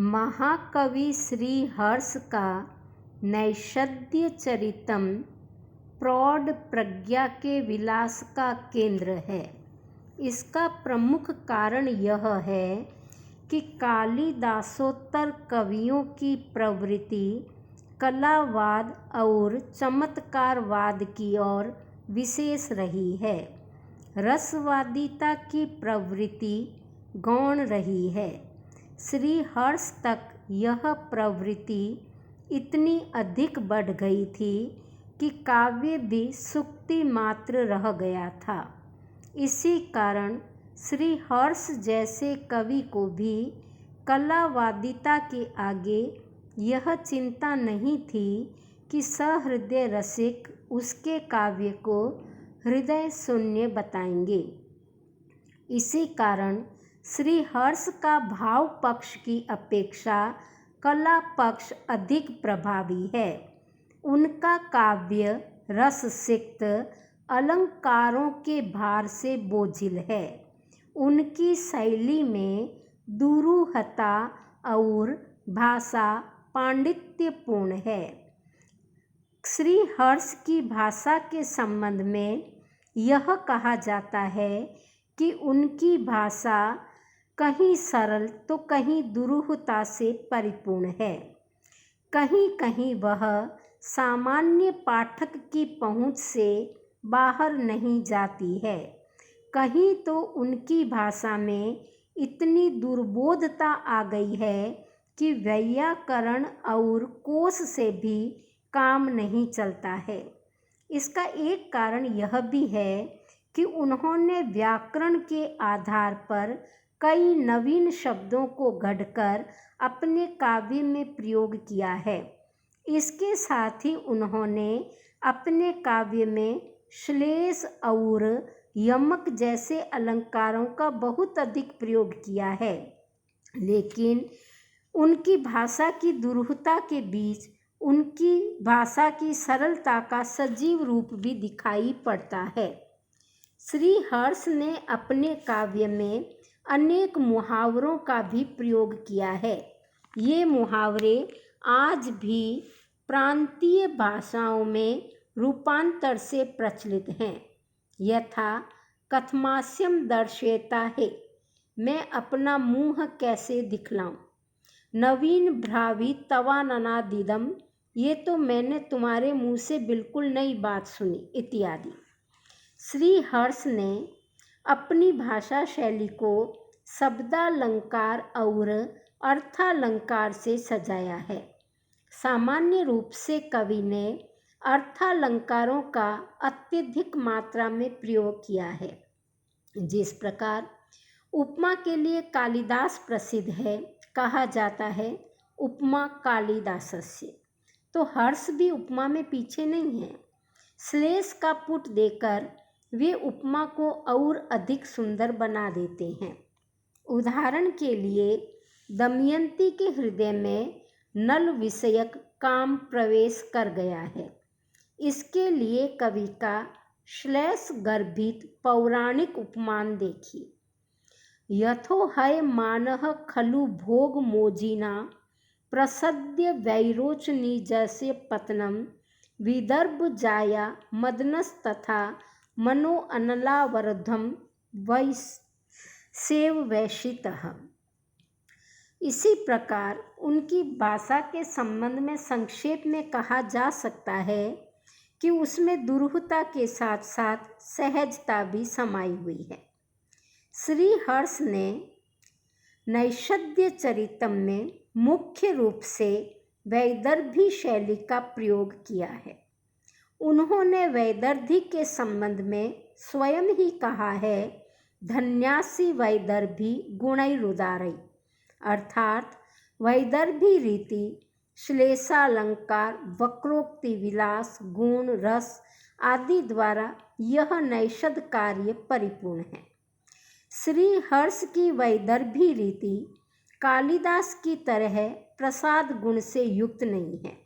महाकवि श्रीहर्ष का नैषद्य चरितम प्रौढ़ प्रज्ञा के विलास का केंद्र है। इसका प्रमुख कारण यह है कि कालिदासोत्तर कवियों की प्रवृत्ति कलावाद और चमत्कारवाद की ओर विशेष रही है। रसवादिता की प्रवृत्ति गौण रही है। श्रीहर्ष तक यह प्रवृत्ति इतनी अधिक बढ़ गई थी कि काव्य भी सूक्ति मात्र रह गया था। इसी कारण श्रीहर्ष जैसे कवि को भी कलावादिता के आगे यह चिंता नहीं थी कि सहृदय रसिक उसके काव्य को हृदय शून्य बताएंगे। इसी कारण श्रीहर्ष का भाव पक्ष की अपेक्षा कला पक्ष अधिक प्रभावी है। उनका काव्य रससिक्त अलंकारों के भार से बोझिल है। उनकी शैली में दुरूहता और भाषा पांडित्यपूर्ण है। श्रीहर्ष की भाषा के संबंध में यह कहा जाता है कि उनकी भाषा कहीं सरल तो कहीं दुरूहता से परिपूर्ण है। कहीं कहीं वह सामान्य पाठक की पहुंच से बाहर नहीं जाती है। कहीं तो उनकी भाषा में इतनी दुर्बोधता आ गई है कि वैयाकरण और कोश से भी काम नहीं चलता है। इसका एक कारण यह भी है कि उन्होंने व्याकरण के आधार पर कई नवीन शब्दों को गढ़कर अपने काव्य में प्रयोग किया है। इसके साथ ही उन्होंने अपने काव्य में श्लेष और यमक जैसे अलंकारों का बहुत अधिक प्रयोग किया है। लेकिन उनकी भाषा की दुरूहता के बीच उनकी भाषा की सरलता का सजीव रूप भी दिखाई पड़ता है। श्रीहर्ष ने अपने काव्य में अनेक मुहावरों का भी प्रयोग किया है। ये मुहावरे आज भी प्रांतीय भाषाओं में रूपांतर से प्रचलित हैं। यथा कथमास्यम दर्शेता है, मैं अपना मुँह कैसे दिखलाऊं। नवीन भ्रावी तवाननादिदम, ये तो मैंने तुम्हारे मुँह से बिल्कुल नई बात सुनी, इत्यादि। श्रीहर्ष ने अपनी भाषा शैली को शब्दालंकार और अर्थालंकार से सजाया है। सामान्य रूप से कवि ने अर्थालंकारों का अत्यधिक मात्रा में प्रयोग किया है। जिस प्रकार उपमा के लिए कालिदास प्रसिद्ध है, कहा जाता है उपमा कालिदासस्य, तो हर्ष भी उपमा में पीछे नहीं है। श्लेष का पुट देकर वे उपमा को और अधिक सुंदर बना देते हैं। उदाहरण के लिए दमयंती के हृदय में नल विषयक काम प्रवेश कर गया है। इसके लिए कवि का श्लेष गर्भित पौराणिक उपमान देखिए। यथो हय मानः खलु भोग मोजिना प्रसद्य वैरोचनी जैसे पतनम विदर्भ जाया मदनस्तथा मनो अनलावरधम वैसेव वैशितः। इसी प्रकार उनकी भाषा के संबंध में संक्षेप में कहा जा सकता है कि उसमें दुरूहता के साथ साथ सहजता भी समाई हुई है। श्रीहर्ष ने नैषद्य चरितम में मुख्य रूप से वैदर्भी शैली का प्रयोग किया है। उन्होंने वैदर्भी के संबंध में स्वयं ही कहा है, धन्यासी वैदर्भी गुणैरुदारै, अर्थात वैदर्भी रीति श्लेषालंकार वक्रोक्ति विलास गुण रस आदि द्वारा यह नैषद कार्य परिपूर्ण है। श्रीहर्ष की वैदर्भी रीति कालिदास की तरह प्रसाद गुण से युक्त नहीं है।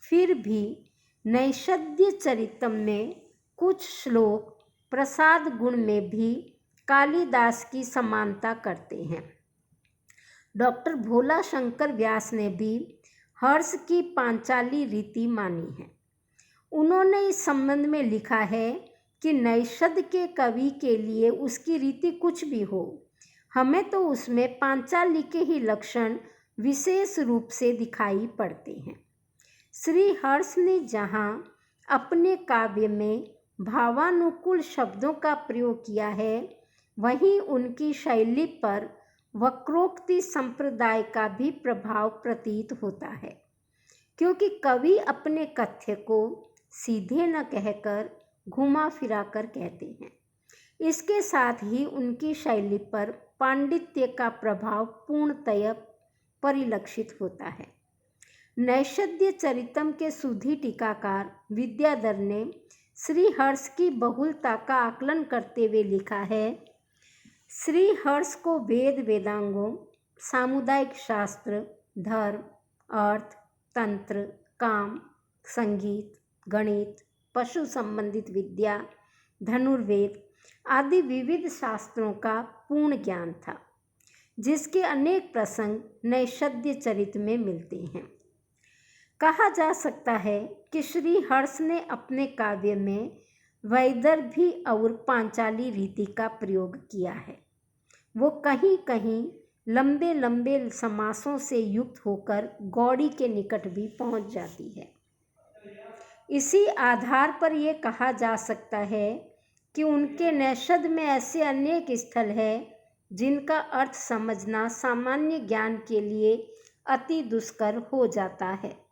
फिर भी नैषद्य चरितम में कुछ श्लोक प्रसाद गुण में भी कालिदास की समानता करते हैं। डॉक्टर भोला शंकर व्यास ने भी हर्ष की पांचाली रीति मानी है। उन्होंने इस संबंध में लिखा है कि नैषद के कवि के लिए उसकी रीति कुछ भी हो, हमें तो उसमें पांचाली के ही लक्षण विशेष रूप से दिखाई पड़ते हैं। श्री हर्ष ने जहाँ अपने काव्य में भावानुकूल शब्दों का प्रयोग किया है, वहीं उनकी शैली पर वक्रोक्ति संप्रदाय का भी प्रभाव प्रतीत होता है, क्योंकि कवि अपने कथ्य को सीधे न कहकर घुमा फिरा कर कहते हैं। इसके साथ ही उनकी शैली पर पांडित्य का प्रभाव पूर्णतः परिलक्षित होता है। नैषद्य चरितम के सुधी टीकाकार विद्याधर ने श्री हर्ष की बहुलता का आकलन करते हुए लिखा है, श्री हर्ष को वेद वेदांगों, सामुदायिक शास्त्र, धर्म, अर्थ, तंत्र, काम, संगीत, गणित, पशु संबंधित विद्या, धनुर्वेद आदि विविध शास्त्रों का पूर्ण ज्ञान था, जिसके अनेक प्रसंग नैषद्य चरित में मिलते हैं। कहा जा सकता है कि श्री हर्ष ने अपने काव्य में वैदर्भी और पांचाली रीति का प्रयोग किया है। वो कहीं कहीं लंबे लंबे समासों से युक्त होकर गौड़ी के निकट भी पहुंच जाती है। इसी आधार पर यह कहा जा सकता है कि उनके नैषद में ऐसे अनेक स्थल हैं जिनका अर्थ समझना सामान्य ज्ञान के लिए अति दुष्कर हो जाता है।